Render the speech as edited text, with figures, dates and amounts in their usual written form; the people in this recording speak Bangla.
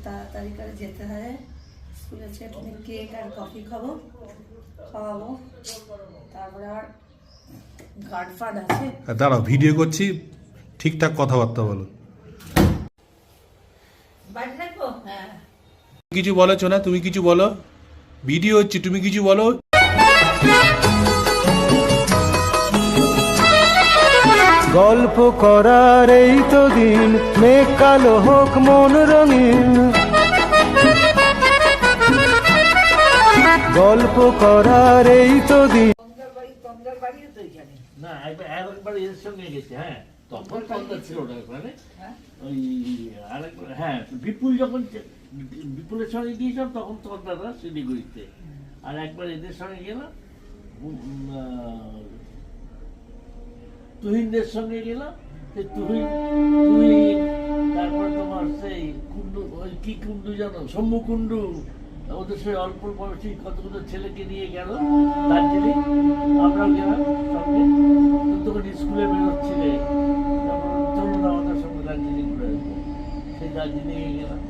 তাড়াতাড়ি করে যেতে হয় স্কুলে, একটু কেক আর কফি খাওয়াবো, তারপরে আর গার্ড ফার্ড আছে। দাঁড়াও, ভিডিও করছি, ঠিকঠাক কথাবার্তা বলো। বাড়ি রাখবো? হ্যাঁ। কিছু বলেছো না, তুমি কিছু বলো, ভিডিও হচ্ছে, তুমি কিছু বলো। গল্প করার এই তো দিন, মেঘ কালো হোক মন রঙিন, গল্প করার এই তো দিন। না একবার এর সঙ্গে গেছে, হ্যাঁ তখন তন্দার ছিল না ওখানে, ওই আরেকবার, হ্যাঁ বিপুলের সঙ্গে গিয়েছিলাম তখন তন্দারা শিলিগুড়িতে, আর একবার এদের সঙ্গে গেলাম, তুহিনদের সঙ্গে গেলাম, তুহিন তারপরে তোমার সেই কুন্ডু, ওই কি কুন্ডু জানো, শম্ভু কুন্ডু, ওদের সেই অল্প বয়সী কতগুলো ছেলেকে নিয়ে গেল দার্জিলিং, আমরাও গেলাম সঙ্গে, তখন স্কুলে বেরোচ্ছিলে, তারপর চলুন আমাদের সঙ্গে দার্জিলিং ঘুরে আসবো, সেই দার্জিলিংয়ে গেলাম।